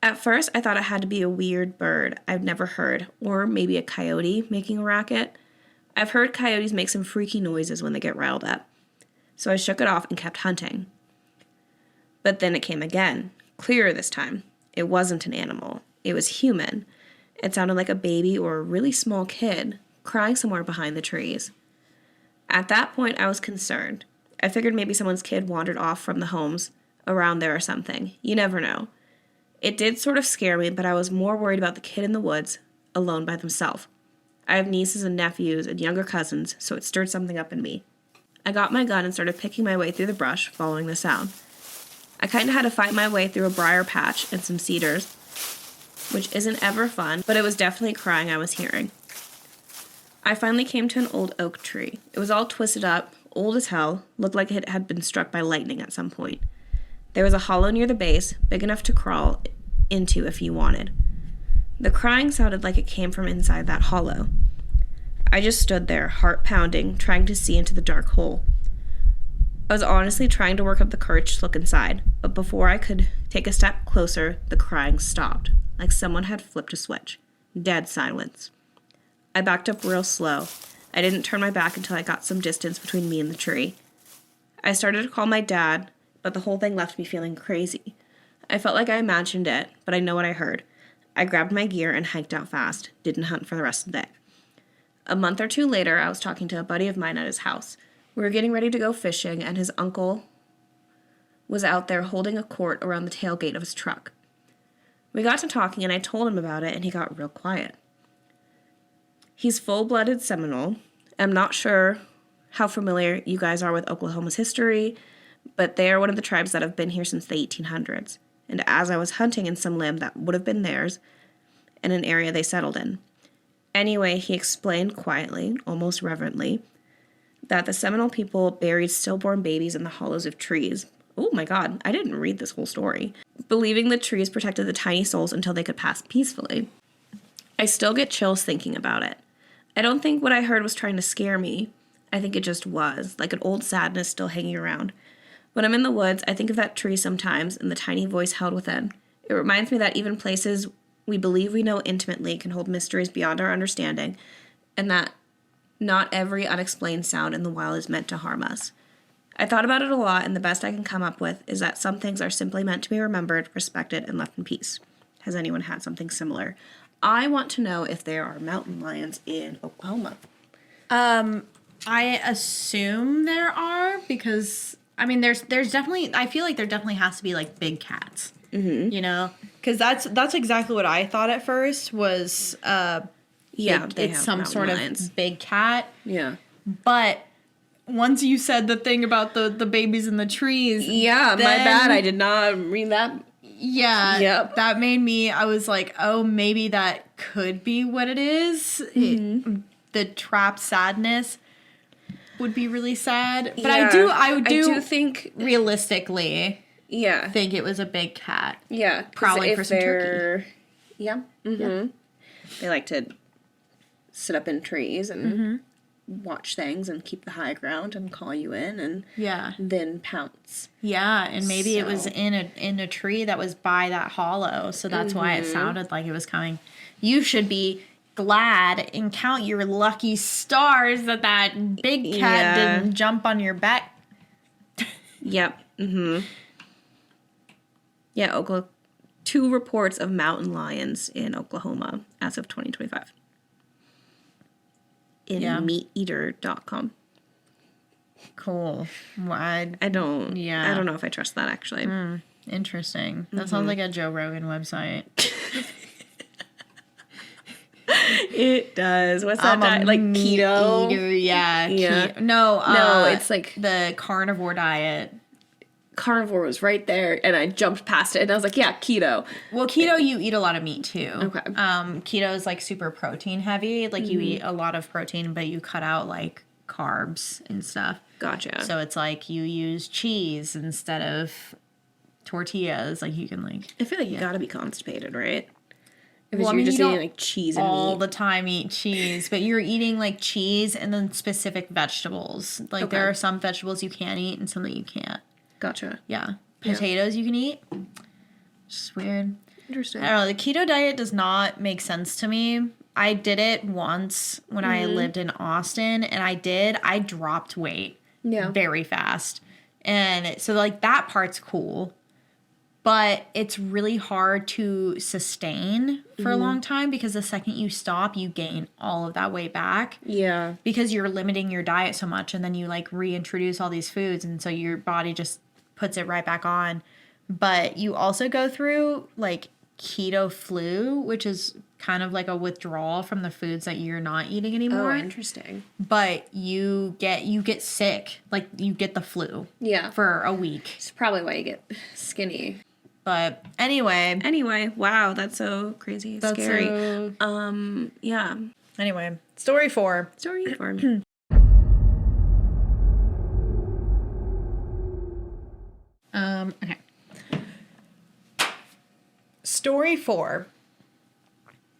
[SPEAKER 1] At first, I thought it had to be a weird bird I've never heard, or maybe a coyote making a racket. I've heard coyotes make some freaky noises when they get riled up. So I shook it off and kept hunting. But then it came again, clearer this time. It wasn't an animal. It was human. It sounded like a baby or a really small kid, crying somewhere behind the trees. At that point, I was concerned. I figured maybe someone's kid wandered off from the homes around there or something. You never know. It did sort of scare me, but I was more worried about the kid in the woods, alone by themselves. I have nieces and nephews and younger cousins, so it stirred something up in me. I got my gun and started picking my way through the brush, following the sound. I kind of had to fight my way through a briar patch and some cedars, which isn't ever fun, but it was definitely crying I was hearing. I finally came to an old oak tree. It was all twisted up, old as hell, looked like it had been struck by lightning at some point. There was a hollow near the base, big enough to crawl into if you wanted. The crying sounded like it came from inside that hollow. I just stood there, heart pounding, trying to see into the dark hole. I was honestly trying to work up the courage to look inside, but before I could take a step closer, the crying stopped, like someone had flipped a switch. Dead silence. I backed up real slow. I didn't turn my back until I got some distance between me and the tree. I started to call my dad, but the whole thing left me feeling crazy. I felt like I imagined it, but I know what I heard. I grabbed my gear and hiked out fast, didn't hunt for the rest of the day. A month or two later, I was talking to a buddy of mine at his house. We were getting ready to go fishing, and his uncle was out there holding a cord around the tailgate of his truck. We got to talking, and I told him about it, and he got real quiet. He's full-blooded Seminole. I'm not sure how familiar you guys are with Oklahoma's history, but they are one of the tribes that have been here since the 1800s. And as I was hunting in some land that would have been theirs, in an area they settled in. Anyway, he explained quietly, almost reverently, that the Seminole people buried stillborn babies in the hollows of trees. Oh my God, I didn't read this whole story. Believing the trees protected the tiny souls until they could pass peacefully. I still get chills thinking about it. I don't think what I heard was trying to scare me. I think it just was, like an old sadness still hanging around. When I'm in the woods, I think of that tree sometimes and the tiny voice held within. It reminds me that even places we believe we know intimately can hold mysteries beyond our understanding, and that not every unexplained sound in the wild is meant to harm us. I thought about it a lot, and the best I can come up with is that some things are simply meant to be remembered, respected, and left in peace. Has anyone had something similar? I want to know if there are mountain lions in Oklahoma.
[SPEAKER 2] I assume there are because, I mean, there's definitely, I feel like there definitely has to be, like, big cats.
[SPEAKER 1] Mm-hmm.
[SPEAKER 2] You know? Because that's exactly what I thought at first was, it's some sort of big cat.
[SPEAKER 1] Yeah.
[SPEAKER 2] But once you said the thing about the babies in the trees.
[SPEAKER 1] Yeah, my bad. I did not read that.
[SPEAKER 2] Yeah.
[SPEAKER 1] Yep.
[SPEAKER 2] That made me, I was like, oh, maybe that could be what it is.
[SPEAKER 1] Mm-hmm.
[SPEAKER 2] The trap sadness would be really sad. But
[SPEAKER 1] yeah,
[SPEAKER 2] I do
[SPEAKER 1] think
[SPEAKER 2] realistically think it was a big cat.
[SPEAKER 1] Yeah.
[SPEAKER 2] Prowling for some turkey.
[SPEAKER 1] Yeah. Mm-hmm. Yeah. They like to sit up in trees and watch things and keep the high ground and call you in and then pounce.
[SPEAKER 2] Yeah, and maybe it was in a tree that was by that hollow, so that's why it sounded like it was coming. You should be glad and count your lucky stars that big cat didn't jump on your back.
[SPEAKER 1] Yep. Mm-hmm. Yeah, 2 reports of mountain lions in Oklahoma as of 2025. In meateater.com.
[SPEAKER 2] Cool. Well, I
[SPEAKER 1] don't know if I trust that actually.
[SPEAKER 2] Interesting. That sounds like a Joe Rogan website.
[SPEAKER 1] It does. What's that diet? Like keto?
[SPEAKER 2] Eater, yeah.
[SPEAKER 1] No, it's like
[SPEAKER 2] the carnivore diet.
[SPEAKER 1] Carnivore was right there, and I jumped past it, and I was like, yeah, keto.
[SPEAKER 2] Well, keto, you eat a lot of meat, too.
[SPEAKER 1] Okay.
[SPEAKER 2] Keto is, like, super protein heavy. Like, you eat a lot of protein, but you cut out, like, carbs and stuff.
[SPEAKER 1] Gotcha.
[SPEAKER 2] So it's, like, you use cheese instead of tortillas. Like, you can, like...
[SPEAKER 1] I feel like you gotta be constipated, right? If you're just eating, like, cheese and
[SPEAKER 2] all
[SPEAKER 1] meat.
[SPEAKER 2] the time eat cheese, but you're eating, like, cheese and then specific vegetables. Like, there are some vegetables you can eat and some that you can't.
[SPEAKER 1] Gotcha.
[SPEAKER 2] Yeah. Potatoes you can eat. Just weird.
[SPEAKER 1] Interesting.
[SPEAKER 2] I don't know. The keto diet does not make sense to me. I did it once when I lived in Austin, and I dropped weight very fast. And so, like, that part's cool. But it's really hard to sustain for a long time because the second you stop, you gain all of that weight back.
[SPEAKER 1] Yeah.
[SPEAKER 2] Because you're limiting your diet so much, and then you, like, reintroduce all these foods, and so your body just puts it right back on. But you also go through, like, keto flu, which is kind of like a withdrawal from the foods that you're not eating anymore.
[SPEAKER 1] Oh, interesting.
[SPEAKER 2] But you get sick. Like, you get the flu.
[SPEAKER 1] Yeah.
[SPEAKER 2] For a week.
[SPEAKER 1] It's probably why you get skinny.
[SPEAKER 2] But anyway,
[SPEAKER 1] wow, that's so crazy, scary.
[SPEAKER 2] Yeah. Anyway, Story 4.
[SPEAKER 1] Story form.
[SPEAKER 2] Okay. Story 4.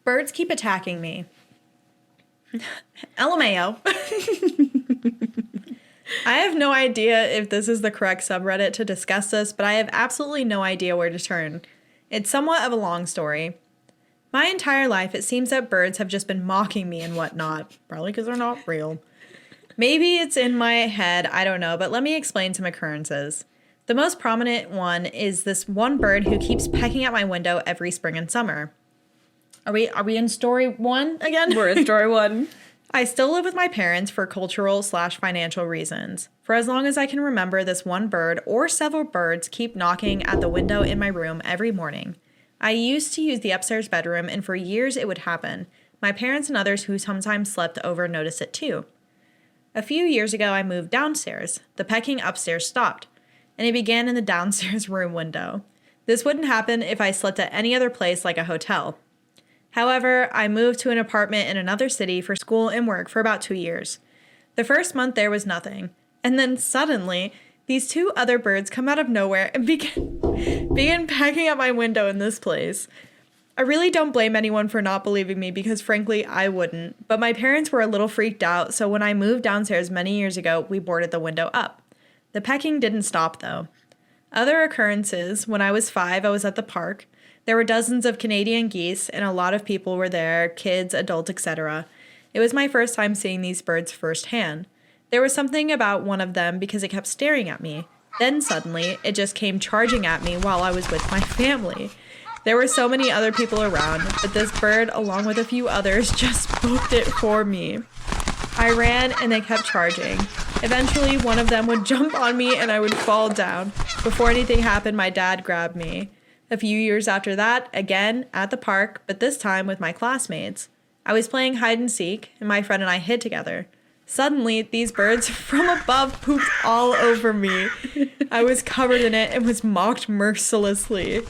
[SPEAKER 2] Birds keep attacking me. LMAO. I have no idea if this is the correct subreddit to discuss this, but I have absolutely no idea where to turn. It's somewhat of a long story. My entire life, it seems that birds have just been mocking me and whatnot. Probably because they're not real. Maybe it's in my head, I don't know, but let me explain some occurrences. The most prominent one is this one bird who keeps pecking at my window every spring and summer. Are we in story 1 again?
[SPEAKER 1] We're in story 1.
[SPEAKER 2] I still live with my parents for cultural/financial reasons. For as long as I can remember, this one bird or several birds keep knocking at the window in my room every morning. I used to use the upstairs bedroom, and for years it would happen. My parents and others who sometimes slept over noticed it too. A few years ago, I moved downstairs. The pecking upstairs stopped, and it began in the downstairs room window. This wouldn't happen if I slept at any other place like a hotel. However, I moved to an apartment in another city for school and work for about 2 years. The first month there was nothing, and then suddenly, these 2 other birds come out of nowhere and began pecking at my window in this place. I really don't blame anyone for not believing me because frankly, I wouldn't. But my parents were a little freaked out, so when I moved downstairs many years ago, we boarded the window up. The pecking didn't stop though. Other occurrences, when I was 5, I was at the park. There were dozens of Canadian geese and a lot of people were there, kids, adults, etc. It was my first time seeing these birds firsthand. There was something about one of them because it kept staring at me. Then suddenly, it just came charging at me while I was with my family. There were so many other people around, but this bird, along with a few others, just booked it for me. I ran and they kept charging. Eventually, one of them would jump on me and I would fall down. Before anything happened, my dad grabbed me. A few years after that, again, at the park, but this time with my classmates. I was playing hide and seek, and my friend and I hid together. Suddenly, these birds from above pooped all over me. I was covered in it and was mocked mercilessly.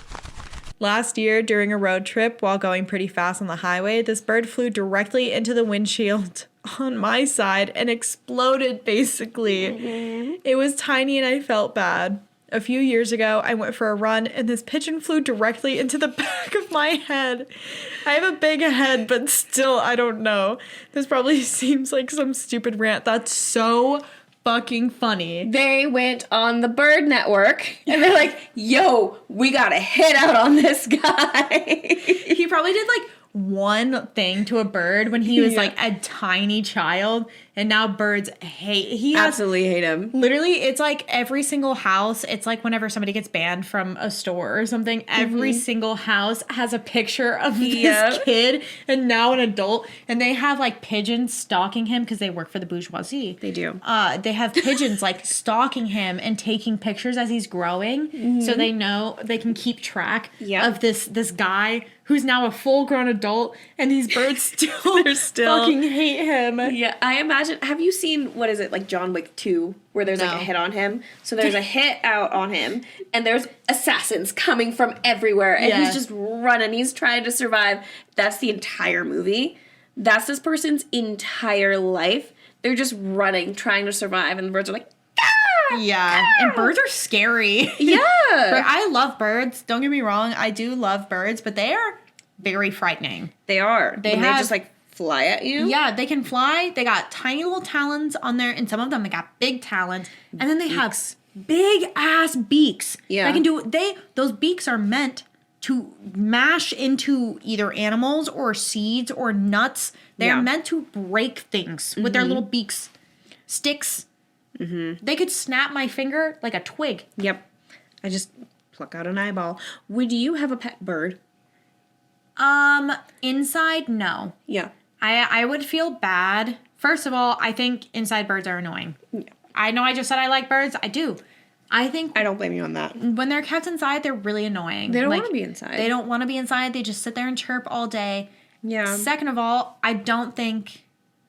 [SPEAKER 2] Last year, during a road trip, while going pretty fast on the highway, this bird flew directly into the windshield on my side and exploded, basically. Mm-hmm. It was tiny and I felt bad. A few years ago, I went for a run and this pigeon flew directly into the back of my head. I have a big head, but still, I don't know. This probably seems like some stupid rant. That's so fucking funny.
[SPEAKER 1] They went on the Bird Network and they're like, yo, we gotta hit out on this guy.
[SPEAKER 2] He probably did like one thing to a bird when he was like a tiny child, and now birds absolutely hate him. Literally, it's like every single house, it's like whenever somebody gets banned from a store or something, every single house has a picture of this kid and now an adult, and they have like pigeons stalking him because they work for the bourgeoisie.
[SPEAKER 1] They do.
[SPEAKER 2] They have pigeons like stalking him and taking pictures as he's growing, so they know they can keep track of this guy who's now a full-grown adult, and these birds still fucking hate him.
[SPEAKER 1] Yeah, I imagine. Have you seen, what is it, like John Wick 2, where there's like a hit on him? So there's a hit out on him, and there's assassins coming from everywhere, and he's just running. He's trying to survive. That's the entire movie. That's this person's entire life. They're just running, trying to survive, and the birds are like,
[SPEAKER 2] yeah, and birds are scary.
[SPEAKER 1] Yeah.
[SPEAKER 2] But I love birds. Don't get me wrong. I do love birds, but they are very frightening.
[SPEAKER 1] They are. They just like fly at you.
[SPEAKER 2] Yeah, they can fly. They got tiny little talons on there, and some of them they got big talons, and then they have big ass beaks.
[SPEAKER 1] Yeah.
[SPEAKER 2] Those beaks are meant to mash into either animals or seeds or nuts. They are meant to break things with their little beaks. Sticks. Mm-hmm. They could snap my finger like a twig.
[SPEAKER 1] Yep. I just pluck out an eyeball. Would you have a pet bird?
[SPEAKER 2] Inside, no.
[SPEAKER 1] Yeah.
[SPEAKER 2] I would feel bad. First of all, I think inside birds are annoying. Yeah. I know I just said I like birds. I do. I don't blame you on that. When they're kept inside, they're really annoying.
[SPEAKER 1] They don't want to be inside.
[SPEAKER 2] They don't want to be inside. They just sit there and chirp all day.
[SPEAKER 1] Yeah.
[SPEAKER 2] Second of all, I don't think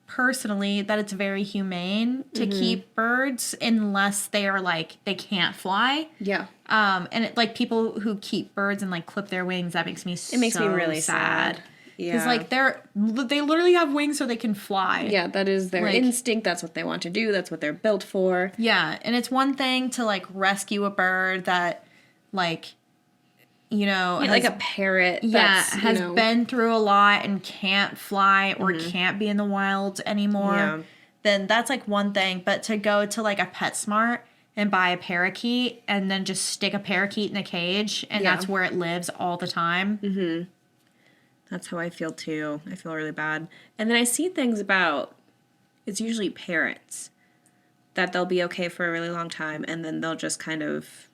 [SPEAKER 2] personally that it's very humane to keep birds unless they are like they can't fly.
[SPEAKER 1] Yeah.
[SPEAKER 2] And like people who keep birds and like clip their wings, that makes me really sad. Because,
[SPEAKER 1] Yeah.
[SPEAKER 2] like, they literally have wings so they can fly.
[SPEAKER 1] Yeah, that is their
[SPEAKER 2] Like-
[SPEAKER 1] instinct. That's what they want to do. That's what they're built for.
[SPEAKER 2] Yeah, and it's one thing to, like, rescue a bird that, like, you know...
[SPEAKER 1] Yeah, like a parrot.
[SPEAKER 2] has been through a lot and can't fly or can't be in the wilds anymore.
[SPEAKER 1] Yeah.
[SPEAKER 2] Then that's, like, one thing. But to go to, like, a PetSmart and buy a parakeet and then just stick a parakeet in a cage and that's where it lives all the time.
[SPEAKER 1] Mm-hmm. That's how I feel too. I feel really bad. And then I see things about, it's usually parrots, that they'll be okay for a really long time and then they'll just kind of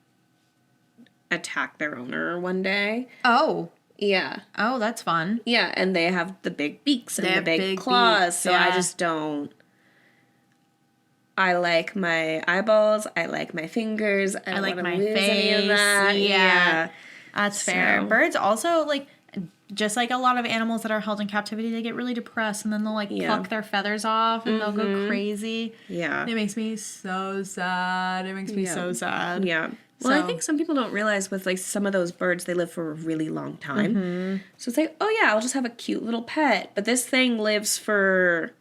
[SPEAKER 1] attack their owner one day.
[SPEAKER 2] Oh.
[SPEAKER 1] Yeah.
[SPEAKER 2] Oh, that's fun.
[SPEAKER 1] Yeah, and they have the big beaks and
[SPEAKER 2] They
[SPEAKER 1] the
[SPEAKER 2] have
[SPEAKER 1] big
[SPEAKER 2] big
[SPEAKER 1] claws,
[SPEAKER 2] beaks,
[SPEAKER 1] so I
[SPEAKER 2] yeah.
[SPEAKER 1] just don't. I like my eyeballs. I like my fingers. I don't
[SPEAKER 2] like
[SPEAKER 1] want to
[SPEAKER 2] my
[SPEAKER 1] lose any of
[SPEAKER 2] face,
[SPEAKER 1] that.
[SPEAKER 2] yeah. That's fair.
[SPEAKER 1] So-
[SPEAKER 2] Birds also, like, just like a lot of animals that are held in captivity, they get really depressed and then they'll, like, pluck their feathers off and they'll go crazy.
[SPEAKER 1] Yeah.
[SPEAKER 2] It makes me so sad. It makes me so sad.
[SPEAKER 1] Yeah. Well, I
[SPEAKER 2] So-
[SPEAKER 1] think some people don't realize with like some of those birds, they live for a really long time. So it's like, oh yeah, I'll just have a cute little pet. But this thing lives for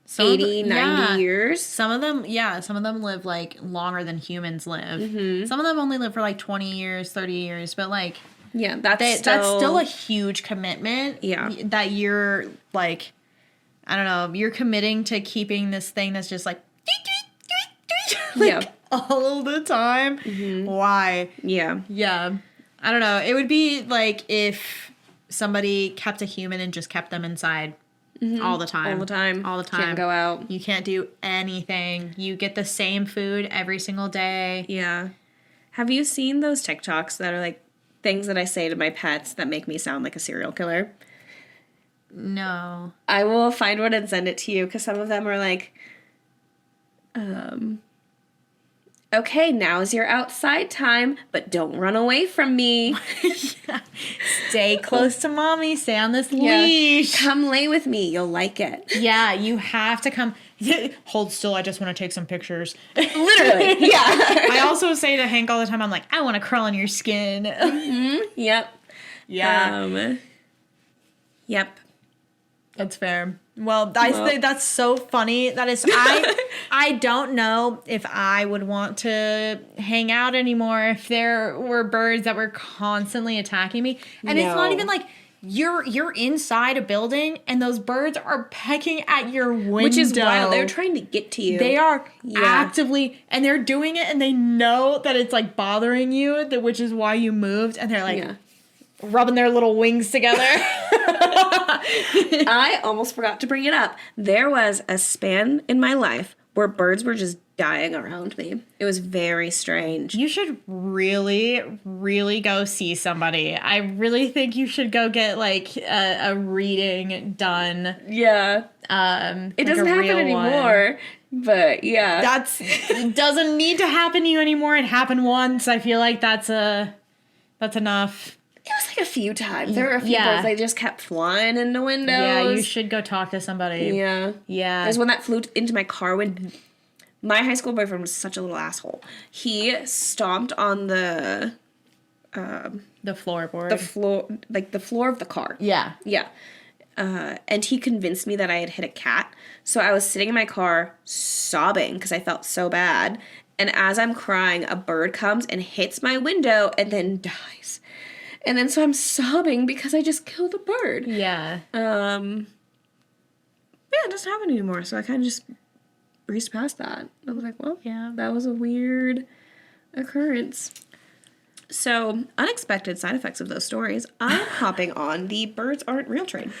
[SPEAKER 2] Some of
[SPEAKER 1] 80, 90 years.
[SPEAKER 2] Some of them live, like, longer than humans live. Some of them only live for, like, 20 years, 30 years. But, like,
[SPEAKER 1] Yeah, that's
[SPEAKER 2] that's still a huge commitment.
[SPEAKER 1] Yeah.
[SPEAKER 2] That you're, like, I don't know, you're committing to keeping this thing that's just, like,
[SPEAKER 1] yeah.
[SPEAKER 2] all the time. Why?
[SPEAKER 1] Yeah.
[SPEAKER 2] Yeah. I don't know. It would be like if somebody kept a human and just kept them inside all the time.
[SPEAKER 1] All the time.
[SPEAKER 2] All the time.
[SPEAKER 1] Can't go out.
[SPEAKER 2] You can't do anything. You get the same food every single day.
[SPEAKER 1] Yeah. Have you seen those TikToks that are like things that I say to my pets that make me sound like a serial killer?
[SPEAKER 2] No.
[SPEAKER 1] I will find one and send it to you because some of them are like, okay, now's your outside time, but don't run away from me.
[SPEAKER 2] Stay close to mommy. Stay on this
[SPEAKER 1] Yeah.
[SPEAKER 2] leash.
[SPEAKER 1] Come lay with me. You'll like it.
[SPEAKER 2] Yeah, you have to come. Hold still. I just want to take some pictures.
[SPEAKER 1] Literally. Yeah.
[SPEAKER 2] I also say to Hank all the time, I'm like, I want to crawl on your skin.
[SPEAKER 1] Yep.
[SPEAKER 2] Yeah.
[SPEAKER 1] Yep.
[SPEAKER 2] That's fair. Well, I think that's so funny. That is, I don't know if I would want to hang out anymore if there were birds that were constantly attacking me. And it's not
[SPEAKER 1] No.
[SPEAKER 2] even like you're inside a building and those birds are pecking at your window.
[SPEAKER 1] Which is wild. They're trying to get to you.
[SPEAKER 2] They are
[SPEAKER 1] Yeah.
[SPEAKER 2] actively, and they're doing it, and they know that it's like bothering you, which is why you moved, and they're like
[SPEAKER 1] Yeah.
[SPEAKER 2] rubbing their little wings together.
[SPEAKER 1] I almost forgot to bring it up. There was a span in my life where birds were just dying around me. It was very strange.
[SPEAKER 2] You should really, really go see somebody. I really think you should go get like a reading done.
[SPEAKER 1] Yeah. It
[SPEAKER 2] like
[SPEAKER 1] doesn't
[SPEAKER 2] a
[SPEAKER 1] happen
[SPEAKER 2] real
[SPEAKER 1] anymore. But yeah.
[SPEAKER 2] It doesn't need to happen to you anymore. It happened once. I feel like that's enough.
[SPEAKER 1] It was like a few times. There were a few
[SPEAKER 2] Yeah.
[SPEAKER 1] birds. They just kept flying into windows.
[SPEAKER 2] Yeah, you should go talk to somebody.
[SPEAKER 1] Yeah.
[SPEAKER 2] Yeah.
[SPEAKER 1] There's one that flew into my car when my high school boyfriend was such a little asshole. He stomped on the
[SPEAKER 2] The
[SPEAKER 1] floor, like the floor of the car.
[SPEAKER 2] Yeah.
[SPEAKER 1] Yeah. And he convinced me that I had hit a cat. So I was sitting in my car sobbing because I felt so bad. And as I'm crying, a bird comes and hits my window and then dies. And then so I'm sobbing because I just killed a bird.
[SPEAKER 2] Yeah.
[SPEAKER 1] Yeah, it doesn't happen anymore. So I kind of just breezed past that. I was like, well,
[SPEAKER 2] Yeah.
[SPEAKER 1] that was a weird occurrence. So, unexpected side effects of those stories. I'm hopping on the birds aren't real train.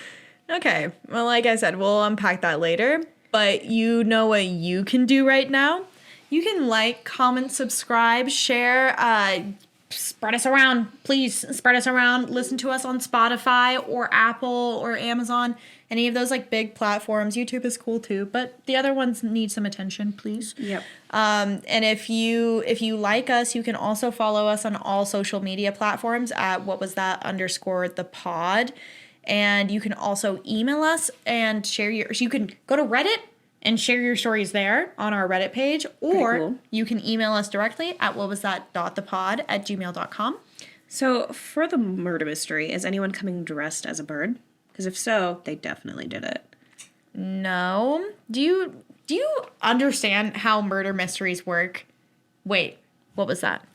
[SPEAKER 2] Okay. Well, like I said, we'll unpack that later. But you know what you can do right now? You can like, comment, subscribe, share, spread us around. Please spread us around. Listen to us on Spotify or Apple or Amazon. Any of those like big platforms. YouTube is cool too, but the other ones need some attention, please.
[SPEAKER 1] Yep.
[SPEAKER 2] And if you like us, you can also follow us on all social media platforms at _the pod. And you can also email us and share you can go to Reddit and share your stories there on our Reddit page, or
[SPEAKER 1] cool.
[SPEAKER 2] you can email us directly at whatwasthat.thepod@gmail.com.
[SPEAKER 1] So, for the murder mystery, is anyone coming dressed as a bird? Because if so, they definitely did it.
[SPEAKER 2] No. Do you understand how murder mysteries work? Wait, what was that?